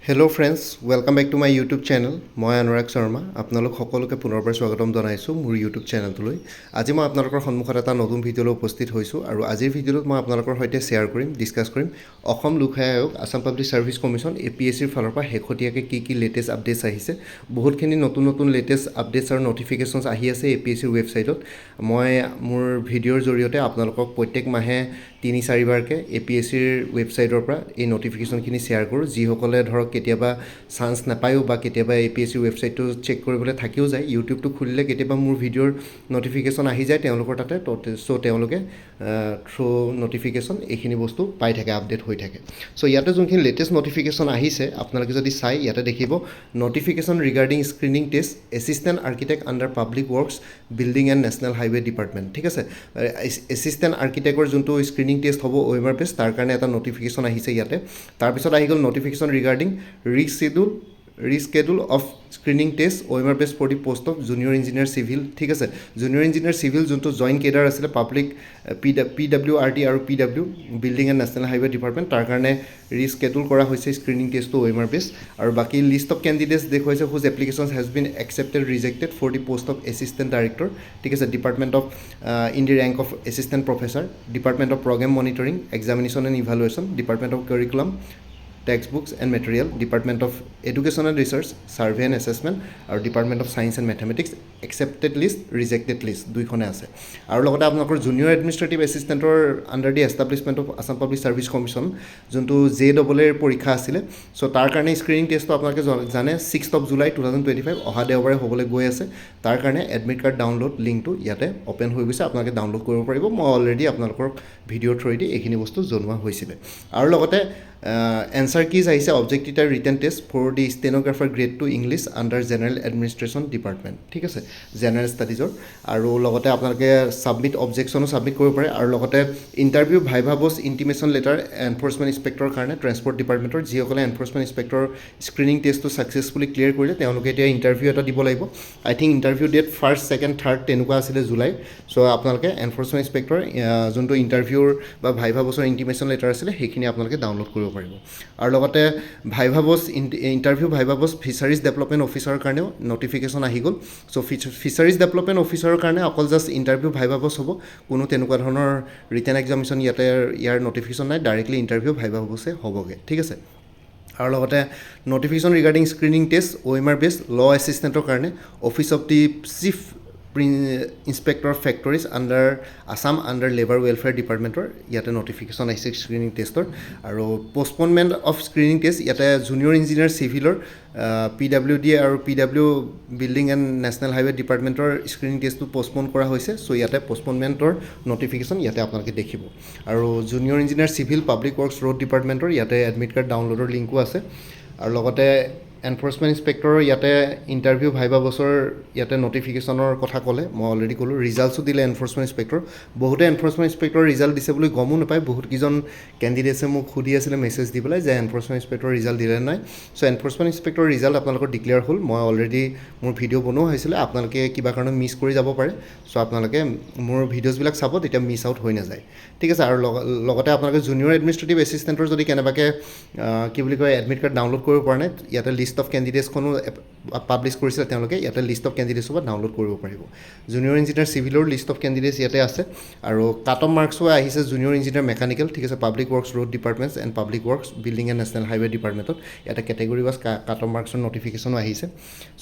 Hello' friends, welcome back to my YouTube channel. মই অনুৰাগ শৰ্মা আপোনালোক সকলোকে পুনৰবাৰ স্বাগতম জনাইছোঁ মোৰ ইউটিউব চেনেলটোলৈ। আজি মই আপোনালোকৰ সন্মুখত এটা নতুন ভিডিঅ'লৈ উপস্থিত হৈছোঁ আৰু আজিৰ ভিডিঅ'টোত মই আপোনালোকৰ সৈতে শ্বেয়াৰ কৰিম, ডিছকাছ কৰিম অসম লোক সেৱা আয়োগ, আছাম পাব্লিক ছাৰ্ভিচ কমিশ্যন APSCৰ ফালৰ পৰা শেহতীয়াকৈ কি লেটেষ্ট আপডেটছ আহিছে। বহুতখিনি নতুন লেটেষ্ট আপডেটছ আৰু নটিফিকেশ্যনছ আহি আছে APSCৰ ৱেবছাইটত। মই মোৰ ভিডিঅ'ৰ জৰিয়তে আপোনালোকক প্ৰত্যেক মাহে ৩-৪ বাৰকৈ APSCৰ ৱেবছাইটৰ পৰা এই নটিফিকেশ্যনখিনি শ্বেয়াৰ কৰোঁ। যিসকলে ধৰক কেতিয়াবা চান্স নাপায়ো বা কেতিয়াবা APSCৰ ৱেবছাইটটো চেক কৰিবলৈ থাকিও যায়, ইউটিউবটো খুলিলে কেতিয়াবা মোৰ ভিডিঅ'ৰ নটিফিকেশ্যন আহি যায় তেওঁলোকৰ তাতে, চ' তেওঁলোকে থ্ৰু নটিফিকেশ্যন এইখিনি বস্তু পাই থাকে, আপডেট হৈ থাকে। চ' ইয়াতে যোনখিনি লেটেষ্ট নটিফিকেশ্যন আহিছে আপোনালোকে যদি চাই ইয়াতে দেখিব notification regarding screening test assistant architect under public works building and national highway department. ঠিক আছে, এছিষ্টেণ্ট আৰ্কিটেক্টৰ যোনটো স্ক্ৰিনিং টেষ্ট হ'ব OMR বেছ, তাৰ কাৰণে এটা নটিফিকেশ্যন আহিছে ইয়াতে। তাৰপিছত আহি গ'ল notification regarding reschedule of screening test OMR base for the post of junior engineer civil. ঠিক আছে, জুনিয়ৰ ইঞ্জিনিয়াৰ চিভিল যোনটো জইণ্ট কেডাৰ আছিলে পাব্লিক PWRT আৰু PW building and national highway department, তাৰ কাৰণে ৰিস্কেডুল কৰা হৈছে স্ক্ৰিনিং টেষ্টটো OMR বেছ। আৰু বাকী লিষ্ট অফ কেণ্ডিডেটছ দেখুৱাইছে whose applications has been accepted rejected for the post of assistant director. ঠিক আছে, department of in the rank of assistant professor, department of program monitoring, examination and evaluation, department of curriculum, text books and material, department of education and research, survey and assessment আৰু department of science and mathematics. Accepted list, rejected list দুইখনে আছে। আৰু লগতে আপোনালোকৰ junior administrative এছিষ্টেণ্টৰ under the establishment of Assam public service commission যোনটো JEE পৰীক্ষা আছিলে, চ' তাৰ কাৰণে স্ক্ৰিনিং টেষ্টটো আপোনালোকে জানে 6 জুলাই 2025 অহা দেওবাৰে হ'বলৈ গৈ আছে। তাৰ কাৰণে এডমিট কাৰ্ড ডাউনলোড লিংকটো ইয়াতে অ'পেন হৈ গৈছে, আপোনালোকে ডাউনলোড কৰিব পাৰিব। মই অলৰেডি আপোনালোকৰ ভিডিঅ'ৰ থ্ৰুৱেদি এইখিনি বস্তু জনোৱা হৈছিলে। আৰু লগতে এনচাৰ কিজ আহিছে objective type written test for the stenographer grade 2 English under general administration department. ঠিক আছে, জেনেৰেল ষ্টাডিজৰ। আৰু লগতে আপোনালোকে অবজেকশ্যনো ছাবমিট কৰিব পাৰে। আৰু লগতে ইণ্টাৰভিউ ভাইভা বছ ইণ্টিমেশ্যন লেটাৰ এনফৰ্চমেণ্ট ইনস্পেক্টৰৰ কাৰণে ট্ৰেন্সপৰ্ট ডিপাৰ্টমেণ্টৰ যিসকলে এনফৰ্চমেণ্ট ইনস্পেক্টৰ স্ক্ৰিনিং টেষ্টটো ছাকচেছফুলি ক্লিয়াৰ কৰিলে তেওঁলোকে এতিয়া ইণ্টাৰভিউ এটা দিব লাগিব। আই think interview date 1st, 2nd, 3rd তেনেকুৱা আছিলে জুলাই। চ' আপোনালোকে এনফৰ্চমেণ্ট ইনস্পেক্টৰ যোনটো ইণ্টাৰভিউৰ বা ভাইভা বছৰ ইণ্টিমেশ্যন লেটাৰ আছিলে সেইখিনি আপোনালোকে ডাউনলোড কৰিব পাৰিব। আৰু লগতে ইণ্টাৰভিউ ভাইভা বছ ফিচাৰিজ ডেভেলপমেণ্ট অফিচাৰৰ কাৰণেও নটিফিকেশ্যন আহি গ'ল। চ' ফিচাৰিজ ডেভেলপমেণ্ট অফিচাৰৰ কাৰণে অকল জাষ্ট ইণ্টাৰভিউ ভাইভা বছ হ'ব, কোনো তেনেকুৱা ধৰণৰ ৰিটেন এক্সামিনেশ্যন ইয়াৰ নটিফিকেশ্যন নাই, ডাইৰেক্টলি ইণ্টাৰভিউ ভাইভা বছে হ'বগৈ। ঠিক আছে, আৰু লগতে notification regarding screening test OMR base law এছিষ্টেণ্টৰ কাৰণে office of the chief inspector factories under Assam under labour welfare ডিপাৰ্টমেণ্টৰ ইয়াতে নটিফিকেশ্যন আহিছে স্ক্ৰিনিং টেষ্টৰ। আৰু পষ্টপনমেণ্ট অফ স্ক্ৰিনিং টেষ্ট ইয়াতে জুনিয়ৰ ইঞ্জিনিয়াৰ চিভিলৰ PWD আৰু PW building and national highway ডিপাৰ্টমেণ্টৰ স্ক্ৰিনিং টেষ্টটো পষ্টপন কৰা হৈছে। চ' ইয়াতে পষ্টপনমেণ্টৰ নটিফিকেশ্যন ইয়াতে আপোনালোকে দেখিব। আৰু junior engineer civil public works road ডিপাৰ্টমেণ্টৰ ইয়াতে এডমিট কাৰ্ড ডাউনলোডৰ লিংকো আছে। আৰু লগতে এনফৰ্চমেণ্ট ইনস্পেক্টৰৰ ইয়াতে ইণ্টাৰভিউ ভাইভা বছৰ ইয়াতে নটিফিকেশ্যনৰ কথা ক'লে, মই অলৰেডি ক'লোঁ। ৰিজাল্টছো দিলে এনফৰ্চমেণ্ট ইনস্পেক্টৰ। বহুতে এনফৰ্চমেণ্ট ইনস্পেক্টৰৰ ৰিজাল্ট দিছে বুলি গমো নাপায়। বহুতকেইজন কেণ্ডিডেটছে মোক সুধি আছিলে মেছেজ দি পেলাই যে এনফৰ্চমেণ্ট ইনস্পেক্টৰৰ ৰিজাল্ট দিলে নাই। চ' এনফৰ্চমেণ্ট ইনস্পেক্টৰৰ ৰিজাল্ট আপোনালোকৰ ডিক্লেয়াৰ হ'ল। মই অলৰেডি মোৰ ভিডিঅ' বনোৱা হৈছিলে, আপোনালোকে কিবা কাৰণত মিছ কৰি যাব পাৰে। চ' আপোনালোকে মোৰ ভিডিঅ'ছবিলাক চাব, তেতিয়া মিছ আউট হৈ নাযায়। ঠিক আছে, আৰু লগতে আপোনালোকে জুনিয়ৰ এডমিনিষ্ট্ৰেটিভ এছিষ্টেণ্টৰ যদি কেনেবাকৈ এডমিট কাৰ্ড ডাউনলোড কৰিব পৰা নাই, ইয়াতে লিষ্ট অফ কেণ্ডিডেটছখনো পাব্লিছ কৰিছিলে তেওঁলোকে, ইয়াতে লিষ্ট অফ কেণ্ডিডেটছৰ পৰা ডাউনলোড কৰিব পাৰিব। জুনিয়ৰ ইঞ্জিনিয়াৰ চিভিলৰ লিষ্ট অফ কেণ্ডিডেটছ ইয়াতে আছে। আৰু কাট অফ মাৰ্কছো আহিছে জুনিয়ৰ ইঞ্জিনিয়াৰ মেকানিকেল। ঠিক আছে, public works road departments and public works building and national highway ডিপাৰ্টমেণ্টত ইয়াতে কেটেগৰী ৱাইজ কাট অফ মাৰ্কছৰ নটিফিকেশ্যনো আহিছে।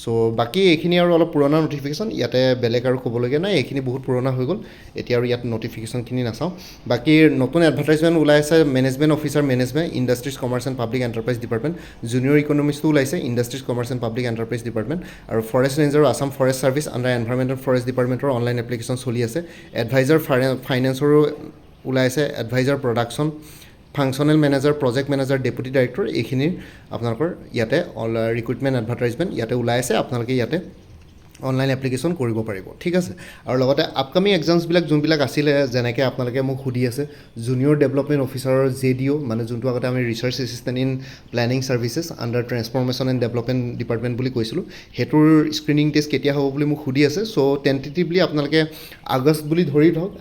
চ' বাকী এইখিনি আৰু অলপ পুৰণা নটিফিকেশ্যন, ইয়াতে বেলেগ আৰু ক'বলগীয়া নাই, এইখিনি বহুত পুৰণা হৈ গ'ল। এতিয়া আৰু ইয়াত নটিফিকেশ্যনখিনি নাচাওঁ। বাকী নতুন এডভাৰটাইজমেণ্ট ওলাই আছে management officer management industries commerce and public enterprise department, junior ইকনমিক্সটো ওলাইছে industries commerce and public enterprise department. আৰু forest ranger Assam forest service under environment and forest ডিপাৰ্টমেণ্টৰ অনলাইন এপ্লিকেশ্যন চলি আছে। এডভাইজাৰ ফাইনেন্সৰো ওলাইছে, adviser production, functional manager, project manager, deputy director, এইখিনিৰ আপোনালোকৰ ইয়াতে ৰিক্ৰুইটমেণ্ট এডভাৰটাইজমেণ্ট ইয়াতে ওলাই আছে। আপোনালোকে ইয়াতে অনলাইন এপ্লিকেশ্যন কৰিব পাৰিব ঠিক আছে আৰু লগতে আপকামিং এক্সামছবিলাক যোনবিলাক আছিলে যেনেকৈ আপোনালোকে মোক সুধি আছে জুনিয়ৰ ডেভেলপমেণ্ট অফিচাৰৰ JDO মানে যোনটো আগতে আমি research assistant in planning services under transformation and development department বুলি কৈছিলোঁ সেইটোৰ স্ক্ৰিনিং টেষ্ট কেতিয়া হ'ব বুলি মোক সুধি আছে চ' টেণ্টেটিভলি আপোনালোকে আগষ্ট বুলি ধৰি থওক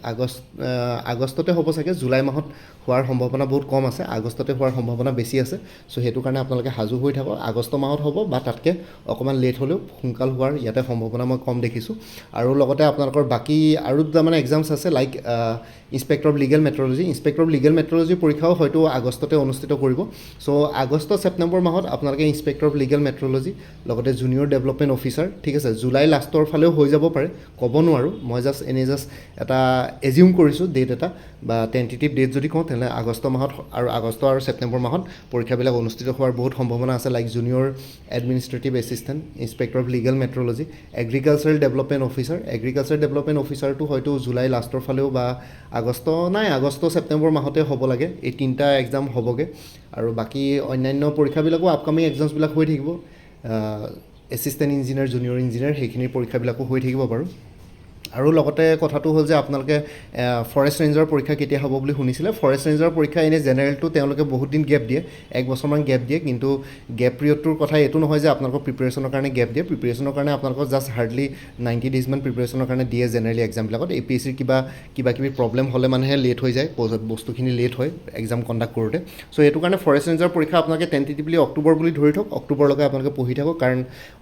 আগষ্টতে হ'ব চাগে জুলাই মাহত হোৱাৰ সম্ভাৱনা বহুত কম আছে আগষ্টতে হোৱাৰ সম্ভাৱনা বেছি আছে চ' সেইটো কাৰণে আপোনালোকে সাজু হৈ থাকক আগষ্ট মাহত হ'ব বা তাতকৈ অকণমান লেট হ'লেও সোনকাল হোৱাৰ ইয়াতে সম্ভাৱনা মই কম দেখিছোঁ আৰু লগতে আপোনালোকৰ বাকী আৰু দুটা মানে এক্সামছ আছে লাইক ইনস্পেক্টৰ অফ লিগেল মেট্ৰলজি পৰীক্ষাও হয়তো আগষ্টতে অনুষ্ঠিত কৰিব চ' আগষ্ট ছেপ্টেম্বৰ মাহত আপোনালোকে ইনস্পেক্টৰ অফ লিগেল মেট্ৰলজি লগতে জুনিয়ৰ ডেভেলপমেণ্ট অফিচাৰ ঠিক আছে জুলাই লাষ্টৰ ফালেও হৈ যাব পাৰে ক'ব নোৱাৰোঁ মই জাষ্ট এটা এজিউম কৰিছোঁ ডেট এটা বা টেণ্টেটিভ ডেট যদি কওঁ তেনেহ'লে আগষ্ট আৰু ছেপ্টেম্বৰ মাহত পৰীক্ষাবিলাক অনুষ্ঠিত হোৱাৰ বহুত সম্ভাৱনা আছে like junior administrative assistant inspector of legal metrology agricultural development অফিচাৰটো হয়তো জুলাই লাষ্টৰ ফালেও বা আগষ্ট ছেপ্টেম্বৰ মাহতে হ'ব লাগে এই তিনিটা এক্সাম হ'বগৈ আৰু বাকী অন্যান্য পৰীক্ষাবিলাকো আপকামিং এক্সামছবিলাক হৈ থাকিব এছিষ্টেণ্ট ইঞ্জিনিয়াৰ জুনিয়ৰ ইঞ্জিনিয়াৰ সেইখিনিৰ পৰীক্ষাবিলাকো হৈ থাকিব বাৰু আৰু লগতে কথাটো হ'ল যে আপোনালোকে ফৰেষ্ট ৰেঞ্জৰ পৰীক্ষা কেতিয়া হ'ব বুলি শুনিছিলে ফৰেষ্ট ৰেঞ্জৰ পৰীক্ষা এনেই জেনেৰেলটো তেওঁলোকে বহুত দিন গেপ দিয়ে এক বছৰমান গেপ দিয়ে কিন্তু গেপ পিৰিয়ডটোৰ কথা এইটো নহয় যে আপোনালোকৰ প্ৰিপেৰেশ্যনৰ কাৰণে গেপ দিয়ে প্ৰিপেৰেশ্যনৰ কাৰণে আপোনালোকক জাষ্ট হাৰ্ডলি 90 ডেইজমান প্ৰিপেৰেশ্যনৰ কাৰণে দিয়ে জেনেৰেলি এক্সামবিলাকত APSCৰ কিবা কিবি প্ৰব্লেম হ'লে মানেহে লেট হৈ যায় বস্তুখিনি লেট হয় এক্সাম কণ্ডাক্ট কৰোঁতে চ' সেইটো কাৰণে ফৰেষ্ট ৰেঞ্জৰ পৰীক্ষা আপোনালোকে টেণ্টেটিভলি অক্টোবৰ বুলি ধৰি থওক অক্টোবৰলৈকে আপোনালোকে পঢ়ি থাকক কাৰণ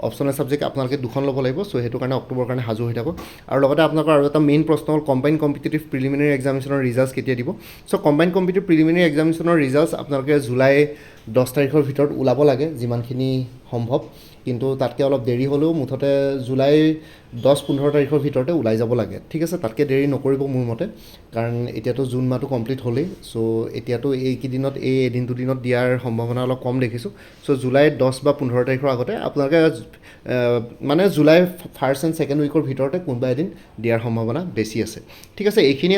অপশ্যনেল ছাবজেক্ট আপোনালোকে দুখন ল'ব লাগিব চ' সেইটো কাৰণে অক্টোবৰৰ কাৰণে সাজু হৈ থাকক আৰু লগতে আপোনালোকৰ আৰু এটা মেইন প্ৰশ্ন হ'ল কম্বাইন কম্পিটিটিভ প্ৰিলিমিনাৰী এক্সামিনেশ্যনৰ ৰিজাল্টছ কেতিয়া দিব চ' কম্বাইন কম্পিটিটিভ প্ৰিলিমিনাৰী এক্সামিনেশ্যনৰ ৰিজাল্টছ আপোনালোকে জুলাই 10 তাৰিখৰ ভিতৰত ওলাব লাগে যিমানখিনি সম্ভৱ কিন্তু তাতকৈ অলপ দেৰি হ'লেও মুঠতে জুলাই 10-15 তাৰিখৰ ভিতৰতে ওলাই যাব লাগে ঠিক আছে তাতকৈ দেৰি নকৰিব মোৰ মতে কাৰণ এতিয়াতো জুন মাহটো কমপ্লিট হ'লেই চ' এতিয়াতো এইকেইদিনত এদিন দুদিনত দিয়াৰ সম্ভাৱনা অলপ কম দেখিছোঁ চ' জুলাই 10 বা 15 তাৰিখৰ আগতে আপোনালোকে মানে জুলাই ফাৰ্ষ্ট এণ্ড ছেকেণ্ড উইকৰ ভিতৰতে কোনোবা এদিন দিয়াৰ সম্ভাৱনা বেছি আছে ঠিক আছে এইখিনি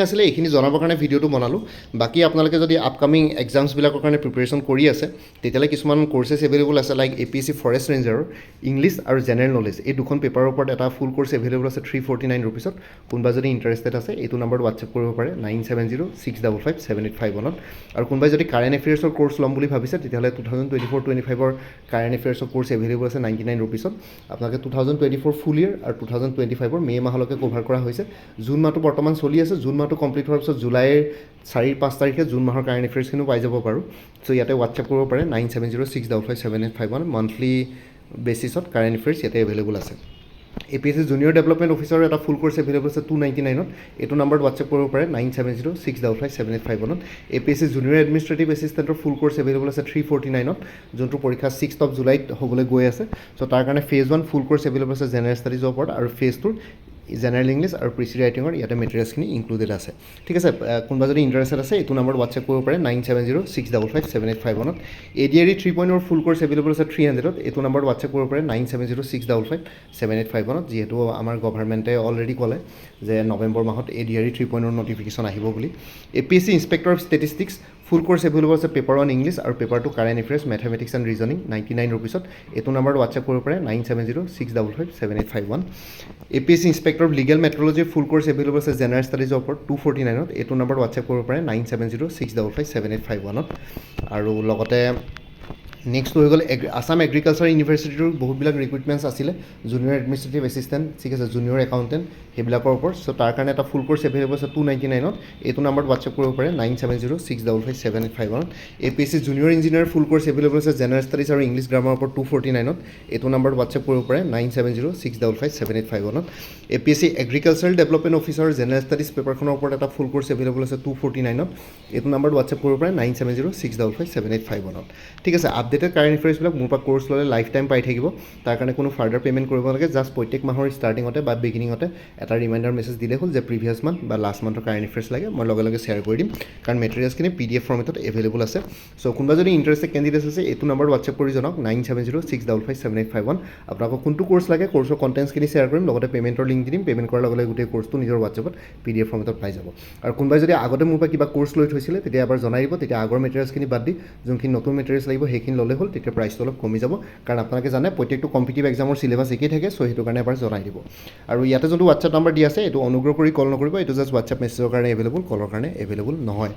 জনাবৰ কাৰণে ভিডিঅ'টো বনালোঁ বাকী আপোনালোকে যদি আপকামিং এক্সামছবিলাকৰ কাৰণে প্ৰিপেৰেশ্যন কৰি আছে তেতিয়াহ'লে কিছুমান কোৰ্চেছ এভেইলেবল আছে লাইক APSC ফৰেষ্ট ৰেঞ্জাৰৰ ইংলিছ আৰু জেনেৰেল নলেজ এই দুখন পেপাৰৰ ওপৰত এটা ফুল কোৰ্চ এভেইলেবল আছে 349 ৰুপিছত কোনোবা যদি ইণ্টাৰেষ্টেড আছে এইটো নম্বৰত হোৱাটছএপ কৰিব পাৰে 9706557851 আৰু কোনোবাই যদি কাৰেণ্ট এফেয়াৰ্ছৰ কোৰ্চ ল'ম বুলি ভাবিছে তেতিয়াহ'লে 2024-25ৰ কাৰেণ্ট এফেয়াৰ্ছৰ কোৰ্চ এভেইলেবল আছে 99 ৰুপিছত আপোনালোকে 2024 ফুল ইয়েৰ আৰু 2025ৰ মে' মাহলৈকে কভাৰ কৰা হৈছে জুন মাহটো বৰ্তমান চলি আছে জুন মাহটো কমপ্লিট হোৱাৰ পিছত জুলাইৰ 4-5 তাৰিখে জুন মাহৰ কাৰেণ্ট এফেয়াৰ্ছখিনিও পাই যাব পাৰোঁ চ' ইয়াতে হোৱাটছএপ কৰিব পাৰে 9706557851 মান্থলি বেচিছত কাৰেণ্ট এফেয়াৰ্ছ ইয়াতে এভেইলেবল আছে APSC জুনিয়ৰ ডেভেলপমেণ্ট অফিচাৰৰ এটা ফুল কোৰ্চ এভেইলেবল আছে 299ত এইটো নম্বৰত হোৱাটছএপ কৰিব পাৰে 9706557851 APSC জুনিয়ৰ এডমিনিষ্ট্ৰেটিভ এছিষ্টেণ্টৰ ফুল কোৰ্চ এভেইলেবল আছে 349ত যোনটো পৰীক্ষা 6 জুলাইত হ'বলৈ গৈ আছে চ' তাৰ কাৰণে ফেজ 1 ফুল কোৰ্চ এভেইলেবল আছে জেনেৰেল ষ্টাডিজৰ ওপৰত আৰু ফেজ 2 জেনেৰেল ইংলিছ আৰু প্ৰিচি ৰাইটিঙৰ ইয়াতে মেটেৰিয়েলছখিনি ইনক্লুডেড আছে ঠিক আছে কোনোবা যদি ইণ্টাৰেষ্টেড আছে এইটো নম্বৰত হোৱাটছএপ কৰিব পাৰে 9706557851ত ADRE 3.0 ফুল কোৰ্চ এভেইলেবল আছে 300ত এইটো নম্বৰত হোৱাটছএপ কৰিব পাৰে 9706557851ত যিহেতু আমাৰ গভৰ্ণমেণ্টে অলৰেডি ক'লে যে নৱেম্বৰ মাহত ADRE 3.0 নটিফিকেশ্যন আহিব বুলি APSC inspector of statistics full course available আছে পেপাৰ 1 ইংলিছ আৰু paper 2 current affairs mathematics and reasoning 99 ৰুপিছত এইটো নম্বৰত হোৱাটছএপ কৰিব পাৰে 9706557851 APSC inspector of legal metrology full course available আছে জেনেৰেল ষ্টাডিজৰ ওপৰত 249ত এইটো নম্বৰত হোৱাটছএপ কৰিব পাৰে 9706557851ত আৰু লগতে নেক্সট হৈ গ'ল আছাম এগ্ৰিকালচাৰ ইউনিভাৰ্চিটিটোৰ বহুতবিলাক ৰিক্ৰুইটমেণ্টছ আছিলে জুনিয়ৰ এডমিনিষ্ট্ৰেটিভ এছিষ্টেণ্ট ঠিক আছে জুনিয়ৰ একাউণ্টেণ্ট সেইবিলাকৰ ওপৰত চ' তাৰ কাৰণে এটা ফুল কোৰ্চ এভেইলেবল আছে 299ত এইটো নম্বৰত হোৱাটছএপ কৰিব পাৰে 9706557851ত APSC junior engineer full course available আছে জেনেৰেল ষ্টাডিজ আৰু ইংলিছ গ্ৰামাৰৰ ওপৰত 249ত এইটো নম্বৰত হোৱাটছএপ কৰিব পাৰে 9706557851ত APSC agricultural development officer general studies পেপাৰখনৰ ওপৰত এটা ফুল কোৰ্চ এভেইলেবল আছে 249ত এইটো নম্বৰত হোৱাটছএপ কৰিব পাৰে 9706557851ত ঠিক আছে আপডেটেড কাৰেণ্ট এফেয়াৰ্ছবিলাক মোৰ পৰা কোৰ্চ ল'লে লাইফ টাইম পাই থাকিব তাৰ কাৰণে কোনো ফাৰ্ডাৰ পে'মেণ্ট কৰিব নালাগে জাষ্ট প্ৰত্যেক মাহৰ ষ্টাৰ্টিঙতে বা বিগিনিঙতে এটা ৰিমাইণ্ডাৰ মেছেজ দিলে হ'ল যে প্ৰিভিয়াছ মান্থ বা লাষ্ট মান্থৰ কাৰেণ্ট এফেয়াৰ্ছ লাগে মই লগে লগে শ্বেয়াৰ কৰি দিম কাৰণ মেটেৰিয়েলছখিনি PDF ফৰ্মেটত এভেইলেবল আছে চ' কোনোবা যদি ইণ্টাৰেষ্টেড কেণ্ডিডেটছ আছে এইটো নম্বৰত হোৱাটছএপ কৰি জনাওক 9706557851 আপোনালোকক কোনটো কোৰ্চ লাগে কোৰ্চৰ কণ্টেণ্টছখিনি শ্বেয়াৰ কৰিম লগতে পে'মেণ্টৰ লিংক দি দিম পে'মেণ্ট কৰাৰ লগে লগে গোটেই কোৰ্চটো নিজৰ হোৱাটছএপত PDF ফৰ্মেটত পাই যাব আৰু কোনোবাই যদি আগতে মোৰ পৰা কিবা কোৰ্চ লৈ থৈছিলে তেতিয়া এবাৰ জনাই দিব তেতিয়া আগৰ মেটেৰিয়েলছখিনি বাদ দি যোনখিনি নতুন মেটেৰিয়েলছ লাগিব সেইখিনি ল'লে হ'ল তেতিয়া প্ৰাইচটো অলপ কমি যাব কাৰণ আপোনালোকে জানে প্ৰত্যেকটো কম্পিটিটিভ এক্সামৰ চিলেবাছ একেই থাকে চ' সেইটো কাৰণে এবাৰ জনাই দিব আৰু ইয়াতে যোনটো হোৱাটছআপ নাম্বাৰ দি আছে এইটো অনুগ্ৰহ কৰি কল নকৰিব এইটো জাষ্ট হোৱাটছআপ মেছেজৰ কাৰণে এভেইলেবল কলৰ কাৰণে এভেইলেবল নহয়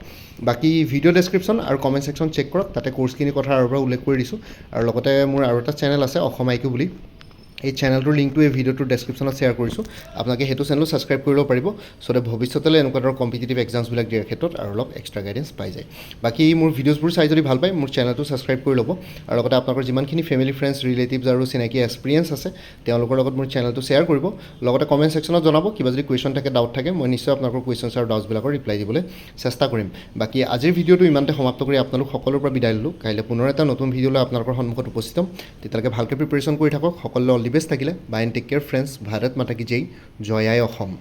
বাকী ভিডিঅ' ডেছক্ৰিপশ্যন আৰু কমেণ্ট ছেকশ্যন চেক কৰক তাতে কোৰ্চখিনিৰ কথা আৰু পৰা উল্লেখ কৰি দিছোঁ আৰু লগতে মোৰ আৰু এটা চেনেল আছে অসম আইকিউ বুলি এই চেনেলটোৰ লিংকটো এই ভিডিঅ'টোৰ ডেছক্ৰিপশ্যনত শ্বেয়াৰ কৰিছোঁ আপোনালোকে সেইটো চেনেলো ছাবস্ক্ৰাইব কৰি ল'ব পাৰিব চ' ভৱিষ্যতলৈ এনেকুৱা ধৰণৰ কম্পিটিটিভ এক্সামছবিলাক দিয়াৰ ক্ষেত্ৰত আৰু অলপ এক্সট্ৰা গাইডেঞ্চ পাই যায় বাকী মোৰ ভিডিঅ'ছবোৰ চাই যদি ভাল পায় মোৰ চেনেলটো ছাবস্ক্ৰাইব কৰি ল'ব আৰু লগতে আপোনালোকৰ যিমানখিনি ফেমিলি ফ্ৰেণ্ডছ ৰিলেটিভছ আৰু চিনাকি এক্সপিৰিয়েঞ্চ আছে তেওঁলোকৰ লগত মোৰ চেনেলটো শ্বেয়াৰ কৰিব লগতে কমেণ্ট ছেকশ্যনত জনাব কিবা যদি কুৱেশ্যন থাকে ডাউট থাকে মই নিশ্চয় আপোনালোকৰ কুৱেশ্যনছ আৰু ডাউটছবিলাকৰ ৰিপ্লাই দিবলৈ চেষ্টা কৰিম বাকী আজিৰ ভিডিঅ'টো ইমানতে সমাপ্ত কৰি আপোনালোক সকলোৰে পৰা বিদায় ল'লোঁ কাইলৈ পুনৰ এটা নতুন ভিডিঅ' লৈ আপোনালোকৰ সন্মুখত উপস্থিত হ'ম তেতিয়ালৈকে ভালকৈ প্ৰিপেৰেশ্যন কৰি থাকক সকলোৰে অল দি বেষ্ট থাকিলে bye and take care friends ভাৰত মাতা কি জয় জয় আই অসম